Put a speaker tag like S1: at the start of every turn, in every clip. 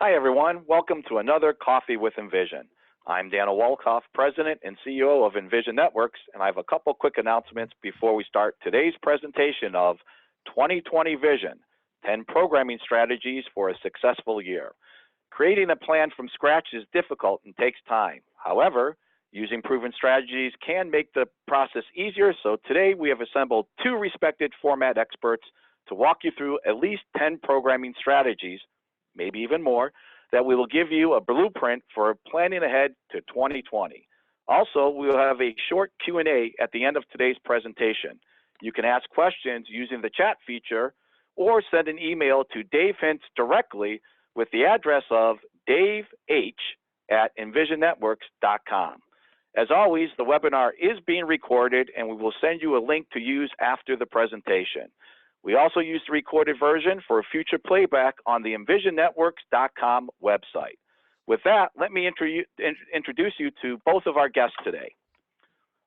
S1: Hi, everyone. Welcome to another Coffee with Envision. I'm Daniel Wolkoff, President and CEO of Envision Networks, and I have a couple quick announcements before we start today's presentation of 2020 Vision, 10 Programming Strategies for a Successful Year. Creating a plan from scratch is difficult and takes time. However, using proven strategies can make the process easier, so today we have assembled two respected format experts to walk you through at least 10 programming strategies, maybe even more, that we will give you a blueprint for planning ahead to 2020. Also, we will have a short Q&A at the end of today's presentation. You can ask questions using the chat feature or send an email to Dave Hintz directly with the address of daveh@envisionnetworks.com. As always, the webinar is being recorded and we will send you a link to use after the presentation. We also use the recorded version for future playback on the envisionnetworks.com website. With that, let me introduce you to both of our guests today.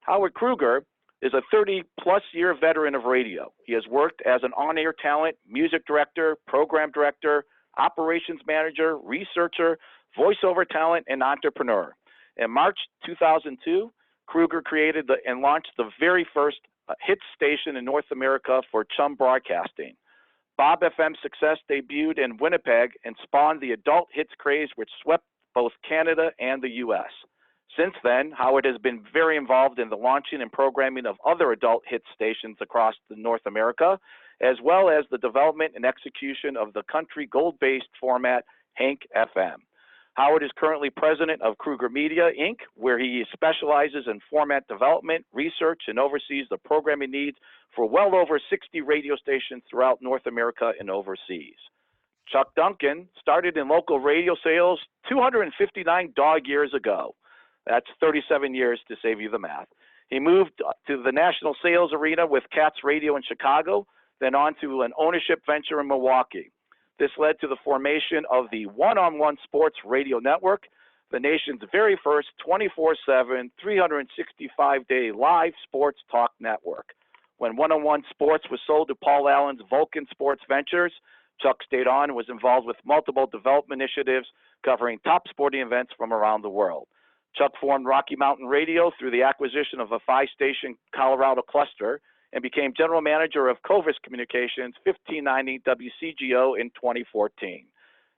S1: Howard Kroeger is a 30-plus year veteran of radio. He has worked as an on-air talent, music director, program director, operations manager, researcher, voiceover talent, and entrepreneur. In March 2002, Kroeger created and launched the very first hit station in North America for Chum Broadcasting. Bob FM's success debuted in Winnipeg and spawned the adult hits craze which swept both Canada and the U.S. Since then, Howard has been very involved in the launching and programming of other adult hit stations across North America, as well as the development and execution of the country gold-based format Hank FM. Howard is currently president of Kroeger Media, Inc., where he specializes in format development, research, and oversees the programming needs for well over 60 radio stations throughout North America and overseas. Chuck Duncan started in local radio sales 259 dog years ago. That's 37 years to save you the math. He moved to the national sales arena with Cats Radio in Chicago, then on to an ownership venture in Milwaukee. This led to the formation of the One-on-One Sports Radio Network, the nation's very first 24/7, 365-day live sports talk network. When One-on-One Sports was sold to Paul Allen's Vulcan Sports Ventures, Chuck stayed on and was involved with multiple development initiatives covering top sporting events from around the world. Chuck formed Rocky Mountain Radio through the acquisition of a 5-station Colorado cluster and became general manager of Covis Communications 1590 WCGO in 2014.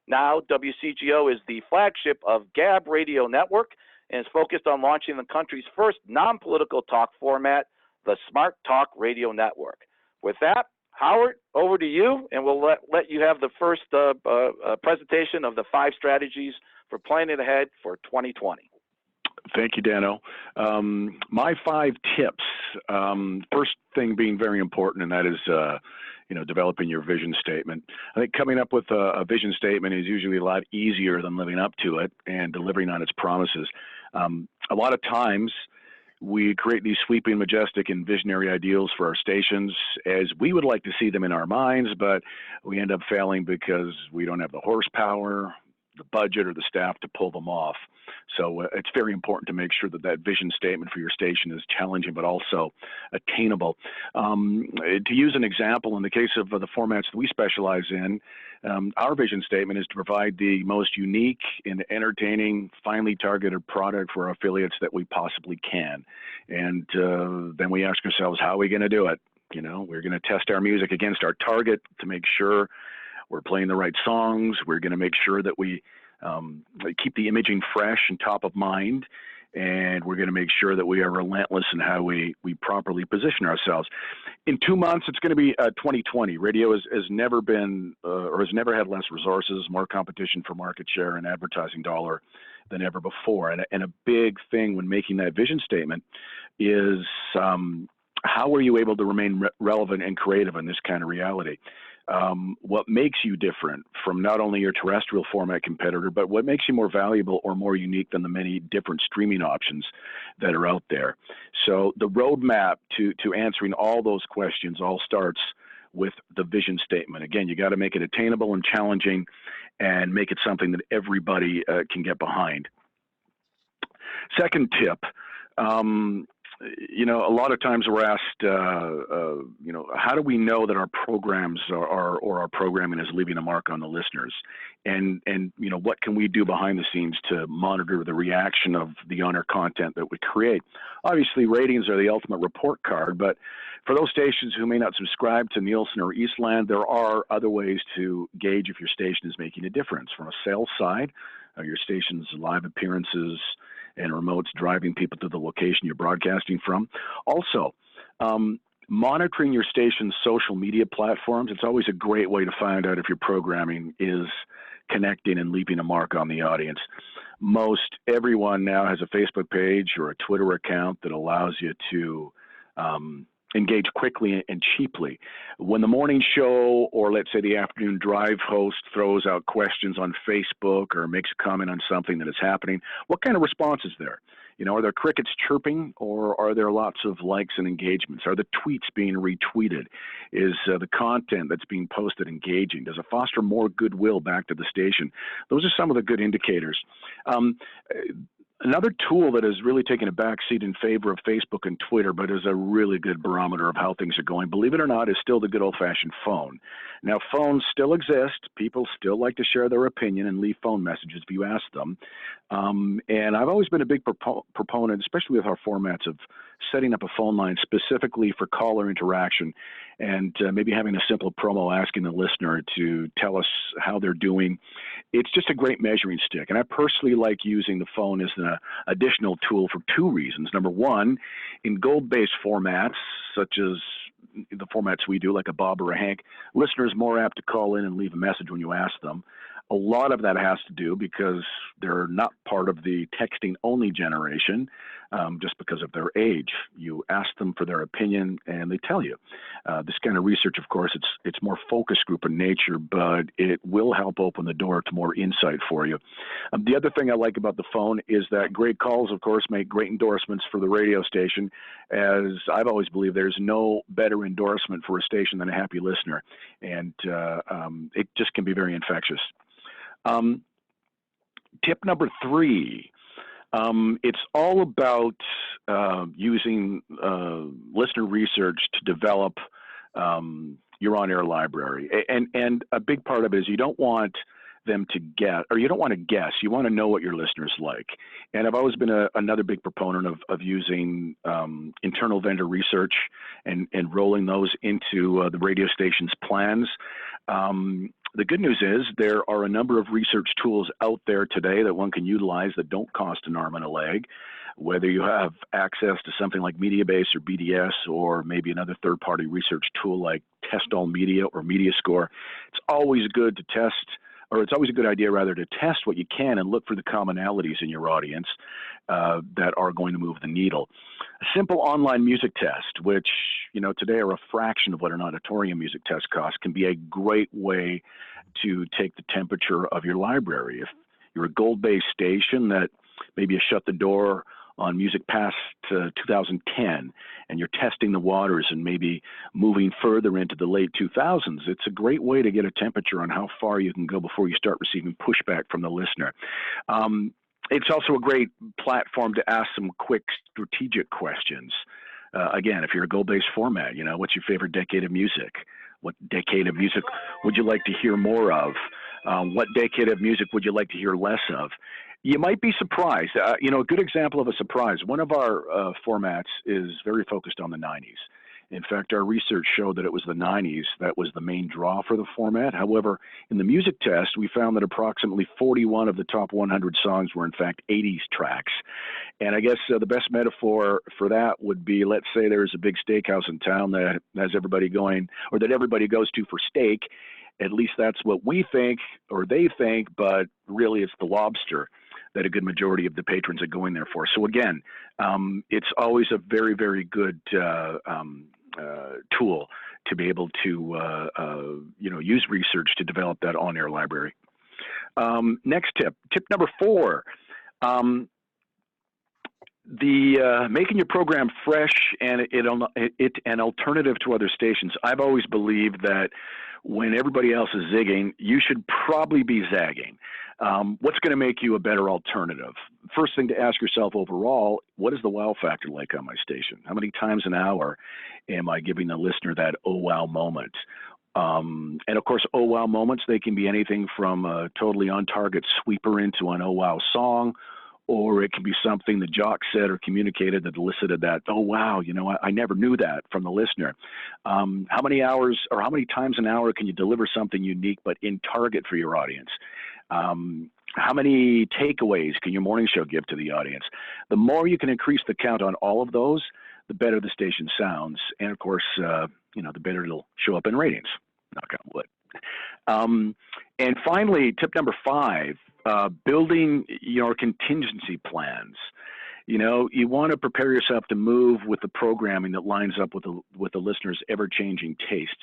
S1: Now, WCGO is the flagship of Gab Radio Network and is focused on launching the country's first non-political talk format, the Smart Talk Radio Network. With that, Howard, over to you, and we'll let you have the first presentation of the 5 strategies for planning ahead for 2020.
S2: Thank you, Dano. My 5 tips, first thing being very important, and that is, developing your vision statement. I think coming up with a vision statement is usually a lot easier than living up to it and delivering on its promises. A lot of times, we create these sweeping, majestic, and visionary ideals for our stations as we would like to see them in our minds, but we end up failing because we don't have the horsepower, the budget, or the staff to pull them off. So it's very important to make sure that that vision statement for your station is challenging but also attainable. To use an example, in the case of the formats that we specialize in, our vision statement is to provide the most unique and entertaining, finely targeted product for our affiliates that we possibly can. And then we ask ourselves, how are we going to do it? We're going to test our music against our target to make sure we're playing the right songs. We're going to make sure that we keep the imaging fresh and top of mind, and we're going to make sure that we are relentless in how we properly position ourselves. In 2 months, it's going to be 2020. Radio has never been or has never had less resources, more competition for market share and advertising dollar than ever before. And a big thing when making that vision statement is how are you able to remain relevant and creative in this kind of reality? What makes you different from not only your terrestrial format competitor, but what makes you more valuable or more unique than the many different streaming options that are out there? So the roadmap to answering all those questions all starts with the vision statement. Again, you got to make it attainable and challenging and make it something that everybody can get behind. Second tip, a lot of times we're asked, how do we know that our programs or our programming is leaving a mark on the listeners? And what can we do behind the scenes to monitor the reaction of the on-air content that we create? Obviously, ratings are the ultimate report card, but for those stations who may not subscribe to Nielsen or Eastland, there are other ways to gauge if your station is making a difference. From a sales side, your station's live appearances and remotes driving people to the location you're broadcasting from. Also, monitoring your station's social media platforms. It's always a great way to find out if your programming is connecting and leaving a mark on the audience. Most everyone now has a Facebook page or a Twitter account that allows you to engage quickly and cheaply. When the morning show or let's say the afternoon drive host throws out questions on Facebook or makes a comment on something that is happening, what kind of response is there? Are there crickets chirping, or are there lots of likes and engagements? Are the tweets being retweeted? Is the content that's being posted engaging? Does it foster more goodwill back to the station? Those are some of the good indicators. Another tool that has really taken a backseat in favor of Facebook and Twitter, but is a really good barometer of how things are going, believe it or not, is still the good old-fashioned phone. Now, phones still exist. People still like to share their opinion and leave phone messages if you ask them. And I've always been a big proponent, especially with our formats, of setting up a phone line specifically for caller interaction and maybe having a simple promo asking the listener to tell us how they're doing. It's just a great measuring stick. And I personally like using the phone as an additional tool for two reasons. Number one, in gold-based formats, such as the formats we do, like a Bob or a Hank, listeners are more apt to call in and leave a message when you ask them. A lot of that has to do because they're not part of the texting-only generation, just because of their age. You ask them for their opinion, and they tell you. This kind of research, of course, it's more focus group in nature, but it will help open the door to more insight for you. The other thing I like about the phone is that great calls, of course, make great endorsements for the radio station. As I've always believed, there's no better endorsement for a station than a happy listener, and it just can be very infectious. Tip number 3, it's all about using listener research to develop your on-air library. And a big part of it is you don't want them to guess, or you don't want to guess. You want to know what your listeners like. And I've always been another big proponent of using internal vendor research and rolling those into the radio station's plans. The good news is there are a number of research tools out there today that one can utilize that don't cost an arm and a leg. Whether you have access to something like Mediabase or BDS, or maybe another third-party research tool like Test All Media or Mediascore, it's always good to test, or it's always a good idea rather to test what you can and look for the commonalities in your audience that are going to move the needle. A simple online music test, which today are a fraction of what an auditorium music test costs, can be a great way to take the temperature of your library. If you're a gold-based station that maybe you shut the door on music past 2010 and you're testing the waters and maybe moving further into the late 2000s, it's a great way to get a temperature on how far you can go before you start receiving pushback from the listener. It's also a great platform to ask some quick strategic questions. Again, if you're a goal-based format, what's your favorite decade of music? What decade of music would you like to hear more of? What decade of music would you like to hear less of? You might be surprised. A good example of a surprise, one of our formats is very focused on the 90s. In fact, our research showed that it was the 90s that was the main draw for the format. However, in the music test, we found that approximately 41 of the top 100 songs were, in fact, 80s tracks. And I guess the best metaphor for that would be, let's say there's a big steakhouse in town that has everybody going, or that everybody goes to for steak. At least that's what we think, or they think, but really it's the lobster that a good majority of the patrons are going there for. So again, it's always a very, very good tool to be able to use research to develop that on-air library. Next tip number 4, making your program fresh and it an alternative to other stations. I've always believed that when everybody else is zigging, you should probably be zagging. What's going to make you a better alternative? First thing to ask yourself overall, what is the wow factor like on my station? How many times an hour am I giving the listener that oh wow moment? And of course, oh wow moments, they can be anything from a totally on target sweeper into an oh wow song, or it can be something the jock said or communicated that elicited that, oh wow, I never knew that from the listener. How many hours or how many times an hour can you deliver something unique but in target for your audience? How many takeaways can your morning show give to the audience? The more you can increase the count on all of those, the better the station sounds. And of course, the better it'll show up in ratings. Knock on wood. And finally, tip number 5, building your contingency plans. You want to prepare yourself to move with the programming that lines up with the listener's ever-changing tastes.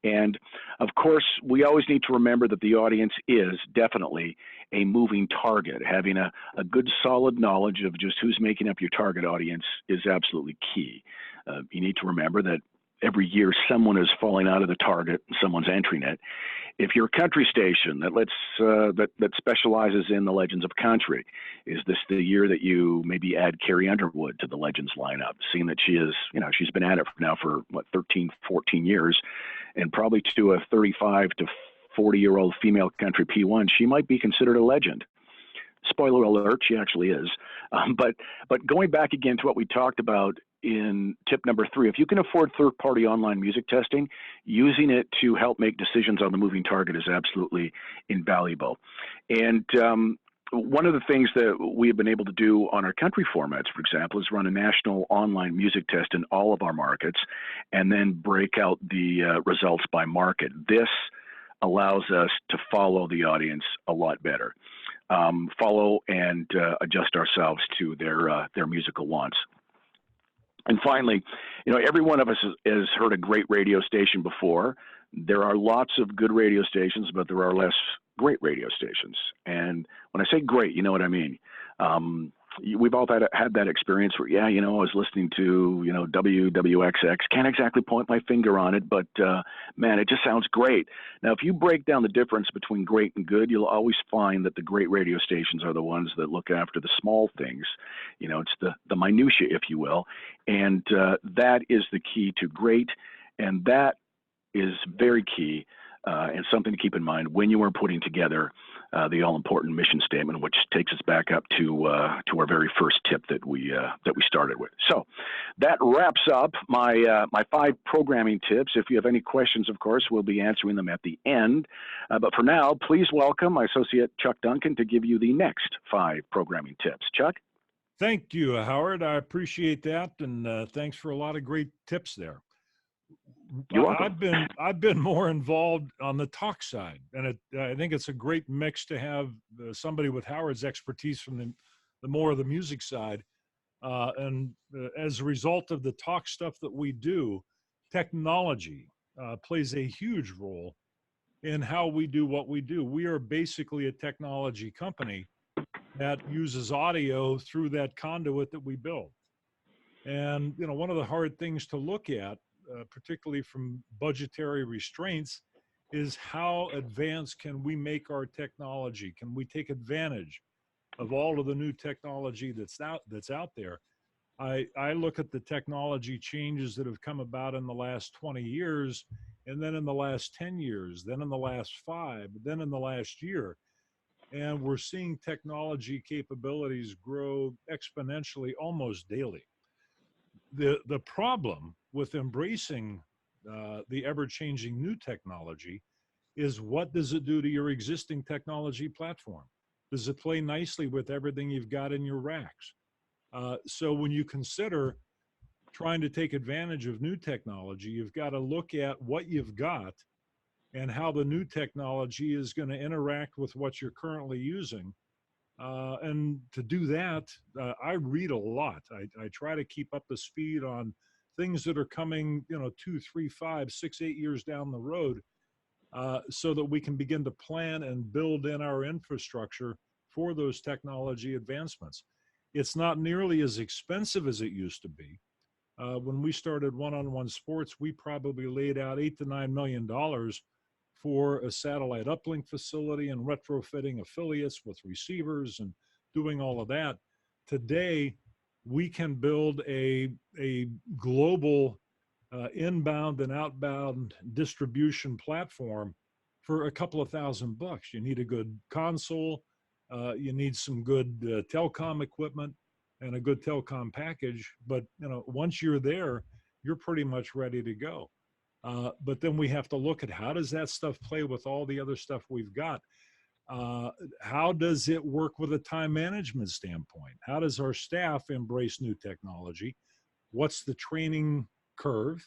S2: And of course, we always need to remember that the audience is definitely a moving target. Having a good, solid knowledge of just who's making up your target audience is absolutely key. You need to remember that every year someone is falling out of the target and someone's entering it. If you're a country station that specializes in the legends of country, is this the year that you maybe add Carrie Underwood to the legends lineup, seeing that she is, she's been at it now for 13, 14 years, and probably to a 35 to 40-year-old female country P1, she might be considered a legend. Spoiler alert, she actually is. But going back again to what we talked about in tip number 3, if you can afford third-party online music testing, using it to help make decisions on the moving target is absolutely invaluable. And one of the things that we have been able to do on our country formats, for example, is run a national online music test in all of our markets and then break out the results by market. This allows us to follow the audience a lot better, follow and adjust ourselves to their musical wants. And finally, every one of us has heard a great radio station before. There are lots of good radio stations, but there are less great radio stations. And when I say great, you know what I mean. We've all had that experience where, I was listening to, WWXX. Can't exactly point my finger on it, but man, it just sounds great. Now, if you break down the difference between great and good, you'll always find that the great radio stations are the ones that look after the small things. It's the minutia, if you will. And that is the key to great. And that is very key and something to keep in mind when you are putting together the all-important mission statement, which takes us back up to our very first tip that we started with. So that wraps up my 5 programming tips. If you have any questions, of course, we'll be answering them at the end. But for now, please welcome my associate Chuck Duncan to give you the next 5 programming tips. Chuck?
S3: Thank you, Howard. I appreciate that, and thanks for a lot of great tips there.
S2: You're welcome.
S3: I've been more involved on the talk side, and I think it's a great mix to have somebody with Howard's expertise from the more of the music side, and as a result of the talk stuff that we do, technology plays a huge role in how we do what we do. We are basically a technology company that uses audio through that conduit that we build, and one of the hard things to look at, particularly from budgetary restraints, is how advanced can we make our technology? Can we take advantage of all of the new technology that's out there? I look at the technology changes that have come about in the last 20 years, and then in the last 10 years, then in the last 5, then in the last year. And we're seeing technology capabilities grow exponentially almost daily. The problem with embracing the ever-changing new technology is, what does it do to your existing technology platform? Does it play nicely with everything you've got in your racks? So when you consider trying to take advantage of new technology, you've got to look at what you've got and how the new technology is going to interact with what you're currently using. And to do that, I read a lot. I try to keep up the speed on things that are coming, 2, 3, 5, 6, 8 years down the road, so that we can begin to plan and build in our infrastructure for those technology advancements. It's not nearly as expensive as it used to be. When we started one-on-one sports, we probably laid out $8 to $9 million for a satellite uplink facility and retrofitting affiliates with receivers and doing all of that. Today, we can build a global inbound and outbound distribution platform for a couple of $1,000. You need a good console, you need some good telecom equipment and a good telecom package. But once you're there, you're pretty much ready to go. But then we have to look at how does that stuff play with all the other stuff we've got. How does it work with a time management standpoint? How does our staff embrace new technology? What's the training curve?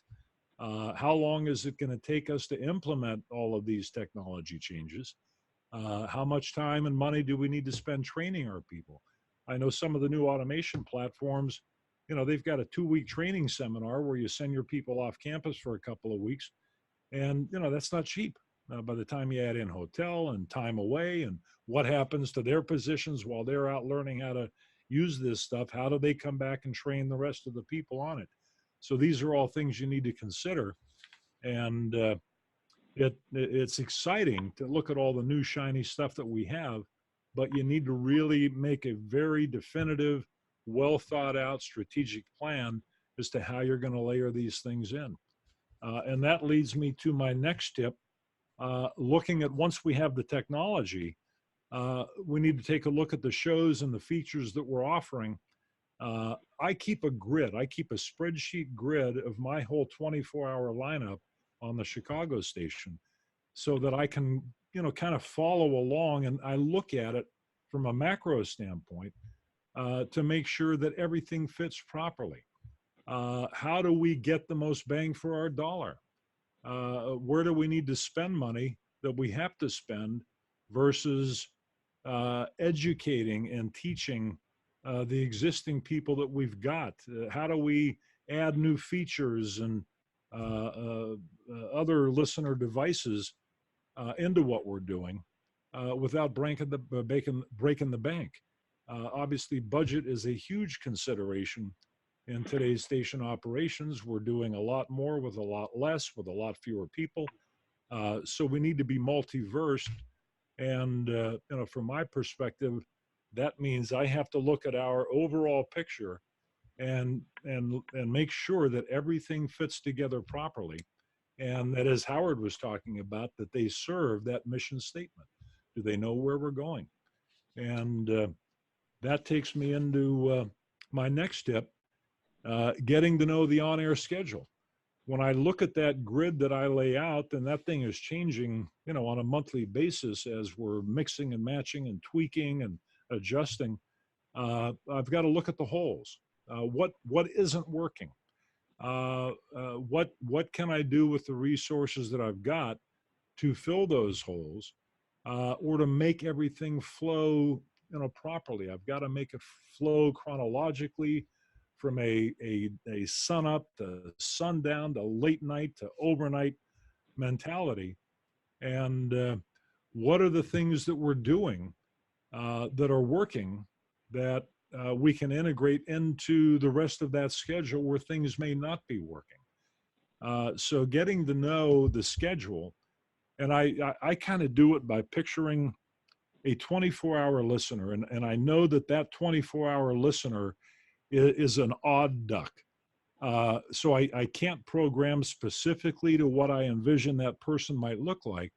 S3: How long is it going to take us to implement all of these technology changes? How much time and money do we need to spend training our people? I know some of the new automation platforms, they've got a 2-week training seminar where you send your people off campus for a couple of weeks. And, that's not cheap. By the time you add in hotel and time away and what happens to their positions while they're out learning how to use this stuff, how do they come back and train the rest of the people on it? So these are all things you need to consider. And it's exciting to look at all the new shiny stuff that we have, but you need to really make a very definitive, well thought out strategic plan as to how you're going to layer these things in. And that leads me to my next tip. Looking at once we have the technology, we need to take a look at the shows and the features that we're offering. I keep a grid. I keep a spreadsheet grid of my whole 24-hour lineup on the Chicago station so that I can, kind of follow along, and I look at it from a macro standpoint to make sure that everything fits properly. How do we get the most bang for our dollar? Where do we need to spend money that we have to spend versus educating and teaching the existing people that we've got? How do we add new features and other listener devices into what we're doing without breaking the bank? Obviously, budget is a huge consideration in today's station operations. We're doing a lot more with a lot less, with a lot fewer people. So we need to be multiversed. And from my perspective, that means I have to look at our overall picture and make sure that everything fits together properly. And that, as Howard was talking about, that they serve that mission statement. Do they know where we're going? And that takes me into my next tip. Getting to know the on-air schedule. When I look at that grid that I lay out, and that thing is changing, on a monthly basis as we're mixing and matching and tweaking and adjusting, I've got to look at the holes. What isn't working? What can I do with the resources that I've got to fill those holes, or to make everything flow, properly? I've got to make it flow chronologically, from a sun up to sundown to late night to overnight mentality. And what are the things that we're doing that are working that we can integrate into the rest of that schedule where things may not be working? So getting to know the schedule, and I kind of do it by picturing a 24-hour listener, and I know that 24-hour listener is an odd duck. So I can't program specifically to what I envision that person might look like,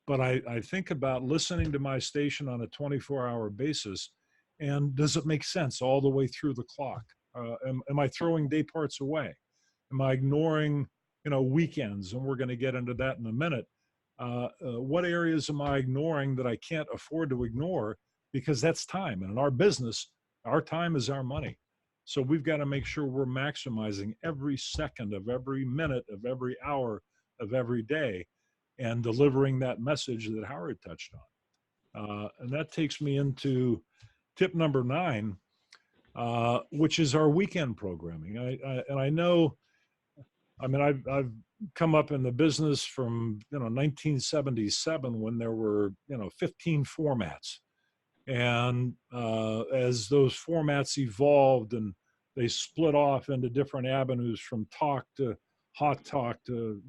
S3: but I think about listening to my station on a 24-hour basis, and does it make sense all the way through the clock? Am I throwing day parts away? Am I ignoring, weekends? And we're going to get into that in a minute. What areas am I ignoring that I can't afford to ignore? Because that's time. And in our business, our time is our money. So we've got to make sure we're maximizing every second of every minute of every hour of every day and delivering that message that Howard touched on. And that takes me into tip number 9, which is our weekend programming. I know, I've come up in the business from 1977 when there were 15 formats. And as those formats evolved and they split off into different avenues, from talk to hot talk to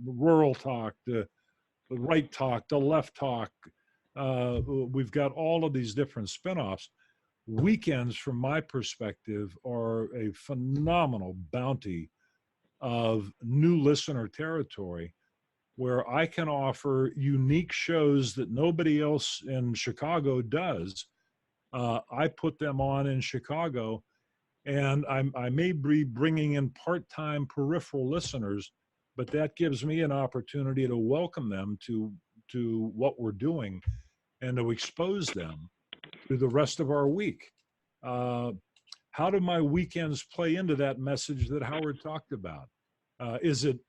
S3: rural talk to right talk, the left talk. We've got all of these different spinoffs. Weekends, from my perspective, are a phenomenal bounty of new listener territory where I can offer unique shows that nobody else in Chicago does. I put them on in Chicago, and I may be bringing in part-time peripheral listeners, but that gives me an opportunity to welcome them to what we're doing and to expose them to the rest of our week. Uh, how do my weekends play into that message that Howard talked about? Is it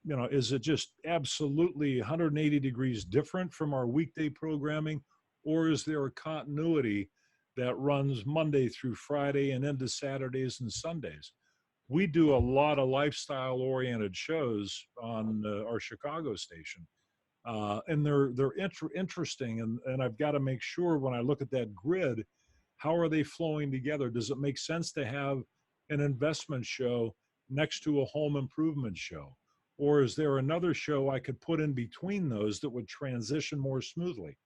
S3: just absolutely 180 degrees different from our weekday programming, or is there a continuity that runs Monday through Friday and into Saturdays and Sundays? We do a lot of lifestyle-oriented shows on our Chicago station, and they're interesting. And I've got to make sure when I look at that grid, how are they flowing together? Does it make sense to have an investment show next to a home improvement show? Or is there another show I could put in between those that would transition more smoothly?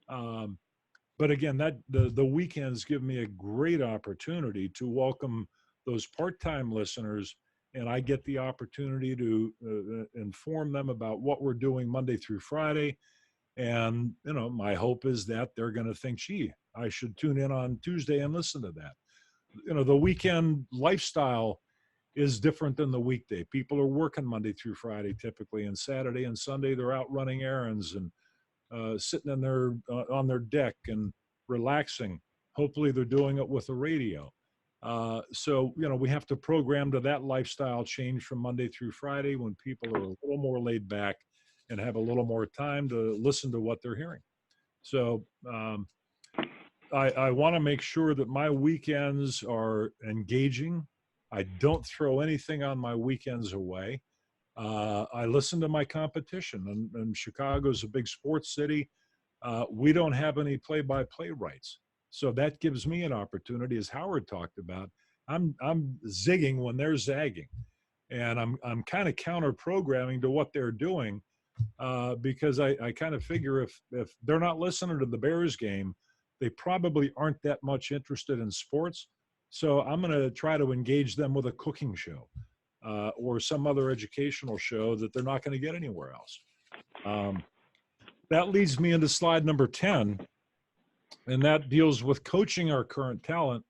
S3: But again, that the weekends give me a great opportunity to welcome those part-time listeners, and I get the opportunity to inform them about what we're doing Monday through Friday. And, my hope is that they're going to think, gee, I should tune in on Tuesday and listen to that. The weekend lifestyle is different than the weekday. People are working Monday through Friday typically, and Saturday and Sunday they're out running errands and sitting in on their deck and relaxing. Hopefully they're doing it with a radio. So we have to program to that lifestyle change from Monday through Friday when people are a little more laid back and have a little more time to listen to what they're hearing. So I want to make sure that my weekends are engaging. I don't throw anything on my weekends away. I listen to my competition, and Chicago's a big sports city. We don't have any play-by-play rights, so that gives me an opportunity, as Howard talked about. I'm zigging when they're zagging, and I'm kind of counter-programming to what they're doing, because I kind of figure if they're not listening to the Bears game, they probably aren't that much interested in sports. So I'm going to try to engage them with a cooking show. Or some other educational show that they're not going to get anywhere else. That leads me into slide number 10, and that deals with coaching our current talent.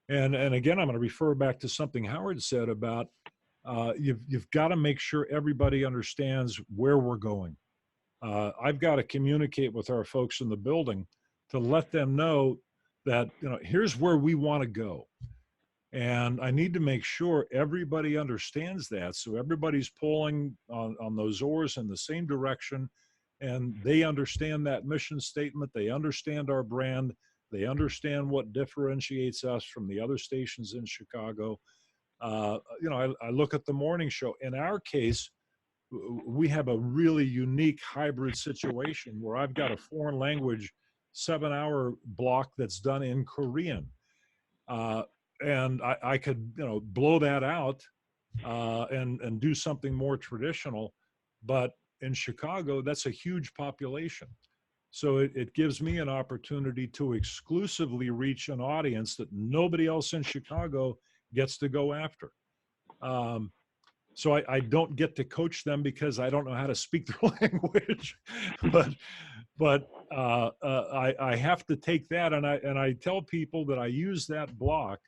S3: And again, I'm going to refer back to something Howard said about you've got to make sure everybody understands where we're going. I've got to communicate with our folks in the building to let them know that here's where we want to go. And I need to make sure everybody understands that. So everybody's pulling on those oars in the same direction, and they understand that mission statement. They understand our brand. They understand what differentiates us from the other stations in Chicago. I look at the morning show. In our case, we have a really unique hybrid situation where I've got a foreign language 7-hour block that's done in Korean. And I could, blow that out and do something more traditional. But in Chicago, that's a huge population. So it gives me an opportunity to exclusively reach an audience that nobody else in Chicago gets to go after. So I don't get to coach them because I don't know how to speak their language. But I have to take that, and I tell people that I use that block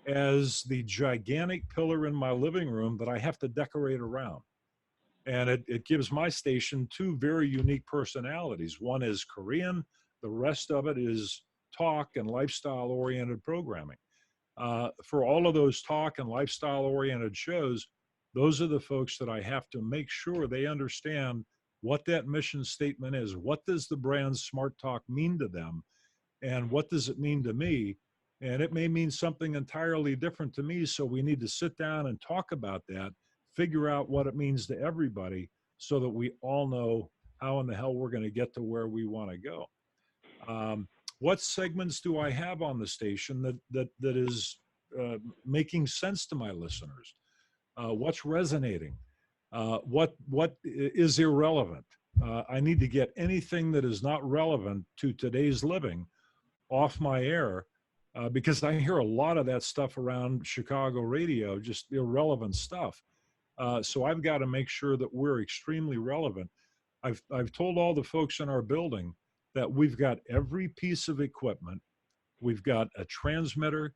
S3: as the gigantic pillar in my living room that I have to decorate around. And it gives my station two very unique personalities. One is Korean, the rest of it is talk and lifestyle-oriented programming. For all of those talk and lifestyle-oriented shows, those are the folks that I have to make sure they understand what that mission statement is. What does the brand Smart Talk mean to them? And what does it mean to me? And it may mean something entirely different to me. So we need to sit down and talk about that, figure out what it means to everybody so that we all know how in the hell we're going to get to where we want to go. What segments do I have on the station that is making sense to my listeners? What's resonating? What is irrelevant? I need to get anything that is not relevant to today's living off my air, because I hear a lot of that stuff around Chicago radio, just irrelevant stuff. So I've got to make sure that we're extremely relevant. I've told all the folks in our building that we've got every piece of equipment. We've got a transmitter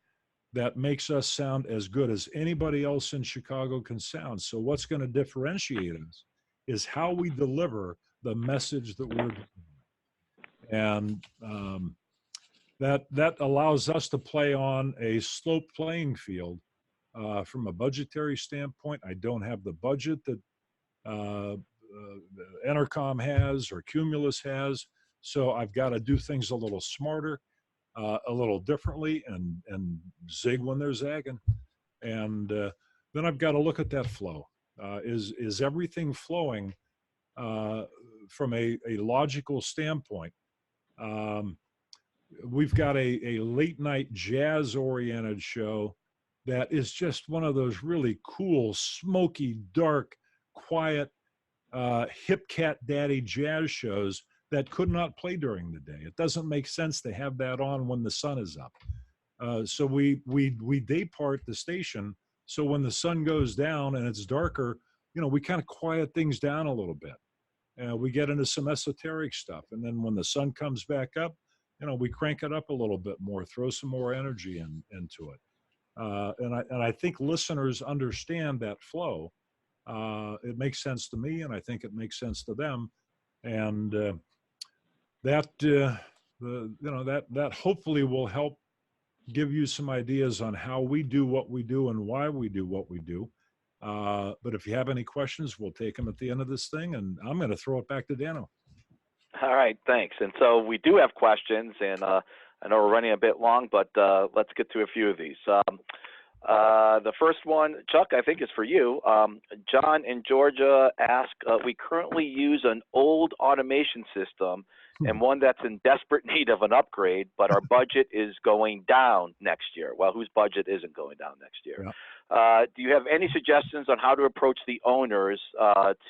S3: that makes us sound as good as anybody else in Chicago can sound. So what's going to differentiate us is how we deliver the message that we're delivering. And that allows us to play on a sloped playing field. From a budgetary standpoint, I don't have the budget that Entercom has or Cumulus has, so I've got to do things a little smarter, a little differently, and zig when they're zagging. And then I've got to look at that flow. Is everything flowing from a logical standpoint? We've got a late night jazz oriented show that is just one of those really cool, smoky, dark, quiet, hip cat daddy jazz shows that could not play during the day. It doesn't make sense to have that on when the sun is up. So we day part the station. So when the sun goes down and it's darker, we kind of quiet things down a little bit. We get into some esoteric stuff. And then when the sun comes back up, we crank it up a little bit more, throw some more energy into it. And I think listeners understand that flow. It makes sense to me, and I think it makes sense to them. And that hopefully will help give you some ideas on how we do what we do and why we do what we do. But if you have any questions, we'll take them at the end of this thing, and I'm going to throw it back to Dano.
S1: All right, thanks. And so we do have questions, and I know we're running a bit long, but let's get to a few of these. The first one, Chuck, I think is for you. John in Georgia asked, we currently use an old automation system and one that's in desperate need of an upgrade, but our budget is going down next year. Well, whose budget isn't going down next year? Yeah. Do you have any suggestions on how to approach the owners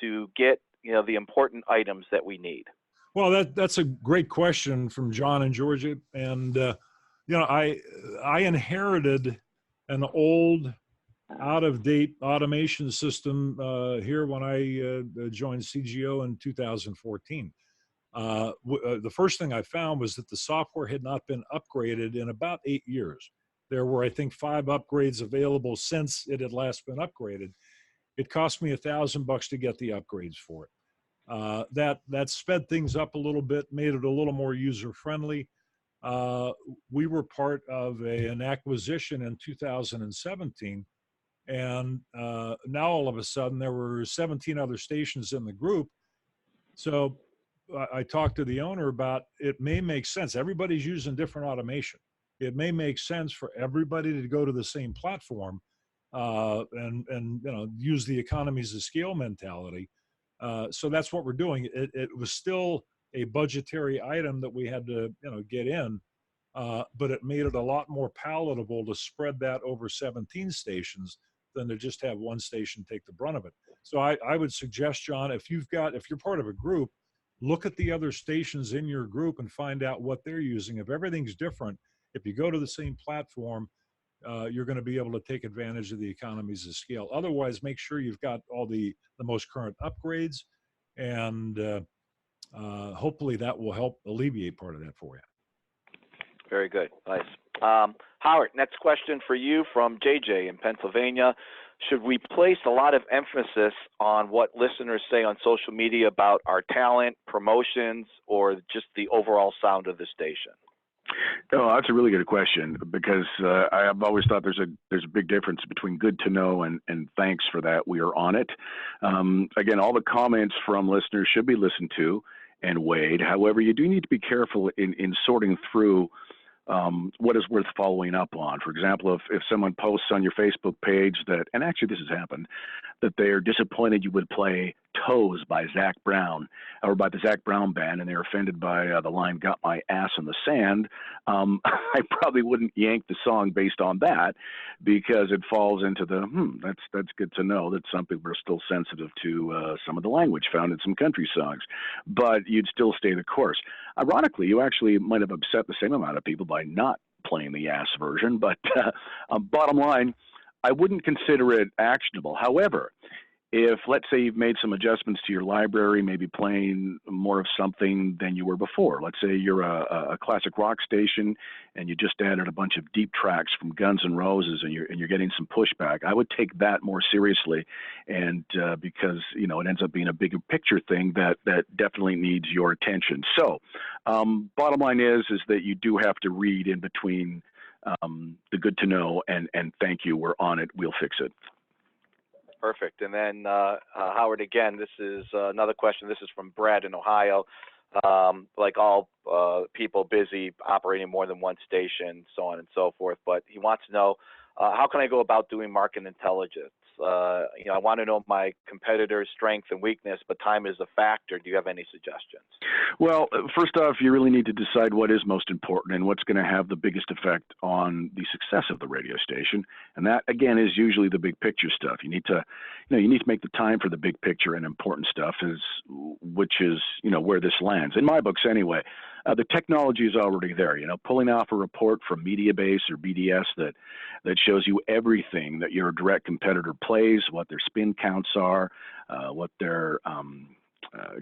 S1: to get the important items that we need?
S3: Well, that's a great question from John in Georgia. And, I inherited an old, out-of-date automation system here when I joined CGO in 2014. The first thing I found was that the software had not been upgraded in about 8 years. There were, I think, 5 upgrades available since it had last been upgraded. It cost me $1,000 to get the upgrades for it. That sped things up a little bit, made it a little more user-friendly. We were part of an acquisition in 2017, and now all of a sudden there were 17 other stations in the group. So I talked to the owner about it may make sense. Everybody's using different automation. It may make sense for everybody to go to the same platform and use the economies of scale mentality. So that's what we're doing. It was still a budgetary item that we had to get in, but it made it a lot more palatable to spread that over 17 stations than to just have one station take the brunt of it. So I would suggest, John, if you're part of a group, look at the other stations in your group and find out what they're using. If everything's different, if you go to the same platform, you're going to be able to take advantage of the economies of scale. Otherwise, make sure you've got all the most current upgrades, and hopefully that will help alleviate part of that for you.
S1: Very good. Nice. Howard, next question for you from JJ in Pennsylvania. Should we place a lot of emphasis on what listeners say on social media about our talent, promotions, or just the overall sound of the station?
S2: Oh, that's a really good question, because I've always thought there's a big difference between good to know and thanks for that. We are on it. Again, all the comments from listeners should be listened to and weighed. However, you do need to be careful in sorting through what is worth following up on. For example, if someone posts on your Facebook page that, and actually this has happened, that they're disappointed you would play Toes by Zach Brown or by the Zach Brown Band, and they're offended by the line "Got My Ass in the Sand," I probably wouldn't yank the song based on that, because it falls into the that's good to know that some people are still sensitive to some of the language found in some country songs, but you'd still stay the course. Ironically, you actually might have upset the same amount of people by not playing the ass version, but bottom line, I wouldn't consider it actionable. However, if, let's say, you've made some adjustments to your library, maybe playing more of something than you were before. Let's say you're a classic rock station and you just added a bunch of deep tracks from Guns N' Roses, and you're getting some pushback. I would take that more seriously, and because it ends up being a bigger picture thing that definitely needs your attention. So, bottom line is that you do have to read in between the good to know and thank you, we're on it, we'll fix it.
S1: Perfect. And then, Howard, again, this is another question. This is from Brad in Ohio. Like all people busy operating more than one station, so on and so forth. But he wants to know, how can I go about doing market intelligence? I want to know my competitor's strength and weakness, but time is a factor. Do you have any suggestions? Well,
S2: first off, you really need to decide what is most important and what's going to have the biggest effect on the success of the radio station. And that, again, is usually the big picture stuff. You need to make the time for the big picture and important stuff, which is where this lands. In my books, anyway. The technology is already there. Pulling off a report from Mediabase or BDS that shows you everything that your direct competitor plays, what their spin counts are, what their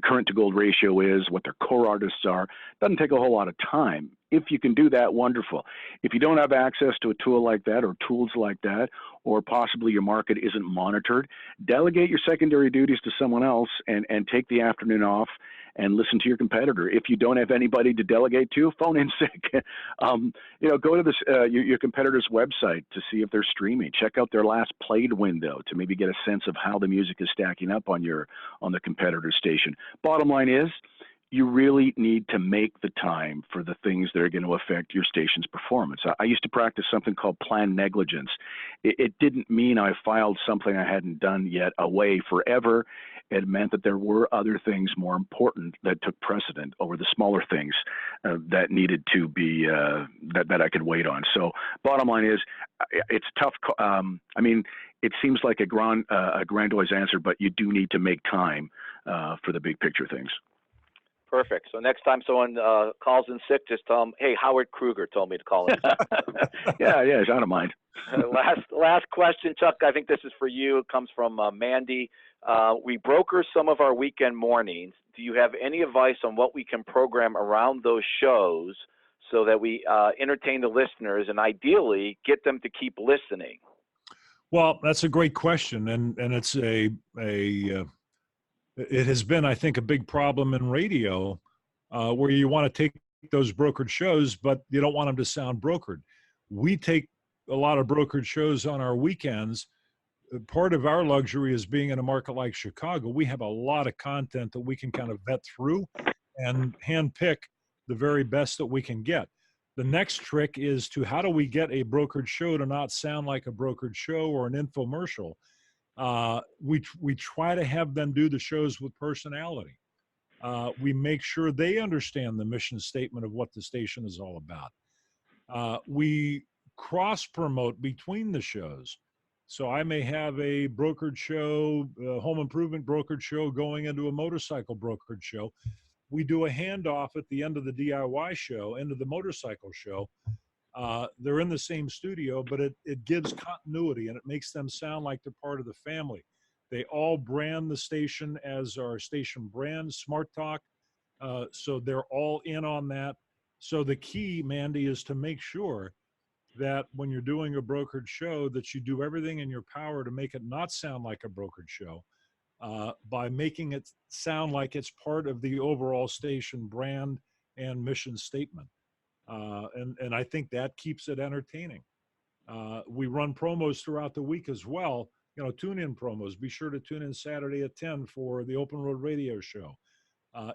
S2: current to gold ratio is, what their core artists are. Doesn't take a whole lot of time. If you can do that, wonderful. If you don't have access to a tool like that or tools like that, or possibly your market isn't monitored, delegate your secondary duties to someone else and take the afternoon off and listen to your competitor. If you don't have anybody to delegate to, phone in sick. Go to your competitor's website to see if they're streaming. Check out their last played window to maybe get a sense of how the music is stacking up on the competitor station. Bottom line is, you really need to make the time for the things that are going to affect your station's performance. I used to practice something called planned negligence. It didn't mean I filed something I hadn't done yet away forever. It meant that there were other things more important that took precedent over the smaller things that needed to be, that I could wait on. So bottom line is, it's tough. It seems like a grandiose answer, but you do need to make time for the big picture things.
S1: Perfect. So next time someone calls in sick, just tell them, "Hey, Howard Kroeger told me to call in."
S2: yeah, I don't mind.
S1: Last question, Chuck. I think this is for you. It comes from Mandy. We broker some of our weekend mornings. Do you have any advice on what we can program around those shows so that we entertain the listeners and ideally get them to keep listening?
S3: Well, that's a great question, and it's it has been, I think, a big problem in radio where you want to take those brokered shows, but you don't want them to sound brokered. We take a lot of brokered shows on our weekends. Part of our luxury is being in a market like Chicago. We have a lot of content that we can kind of vet through and handpick the very best that we can get. The next trick is how do we get a brokered show to not sound like a brokered show or an infomercial? We try to have them do the shows with personality. We make sure they understand the mission statement of what the station is all about. We cross promote between the shows. So I may have a brokered show, a home improvement brokered show going into a motorcycle brokered show. We do a handoff at the end of the DIY show, into the motorcycle show. They're in the same studio, but it gives continuity and it makes them sound like they're part of the family. They all brand the station as our station brand, Smart Talk. So they're all in on that. So the key, Mandy, is to make sure that when you're doing a brokered show, that you do everything in your power to make it not sound like a brokered show by making it sound like it's part of the overall station brand and mission statement. And I think that keeps it entertaining. We run promos throughout the week as well. Tune-in promos. Be sure to tune in Saturday at 10 for the Open Road Radio Show.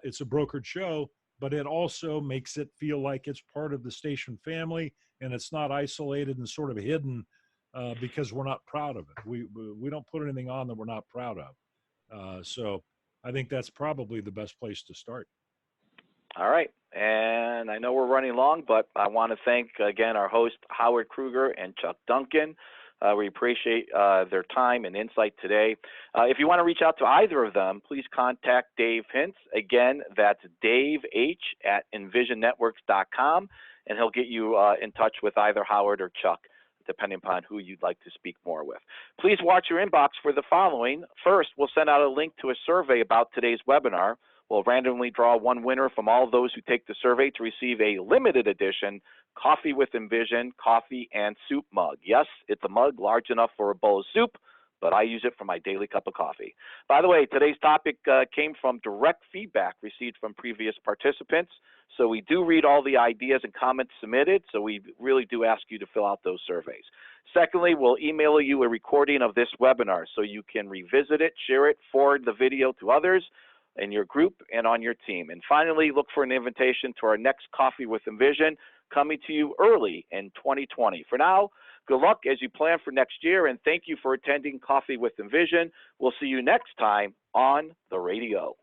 S3: It's a brokered show, but it also makes it feel like it's part of the station family and it's not isolated and sort of hidden because we're not proud of it. We don't put anything on that we're not proud of. So I think that's probably the best place to start.
S1: All right. And I know we're running long, but I want to thank, again, our host, Howard Kroeger and Chuck Duncan. We appreciate their time and insight today. If you want to reach out to either of them, please contact Dave Hintz. Again, that's Dave H. at EnvisionNetworks.com, and he'll get you in touch with either Howard or Chuck, depending upon who you'd like to speak more with. Please watch your inbox for the following. First, we'll send out a link to a survey about today's webinar. We'll randomly draw one winner from all those who take the survey to receive a limited edition Coffee with Envision coffee and soup mug. Yes, it's a mug large enough for a bowl of soup, but I use it for my daily cup of coffee. By the way, today's topic came from direct feedback received from previous participants. So we do read all the ideas and comments submitted, so we really do ask you to fill out those surveys. Secondly, we'll email you a recording of this webinar so you can revisit it, share it, forward the video to others in your group and on your team. And finally, look for an invitation to our next Coffee with Envision coming to you early in 2020. For now, good luck as you plan for next year, and thank you for attending Coffee with Envision. We'll see you next time on the radio.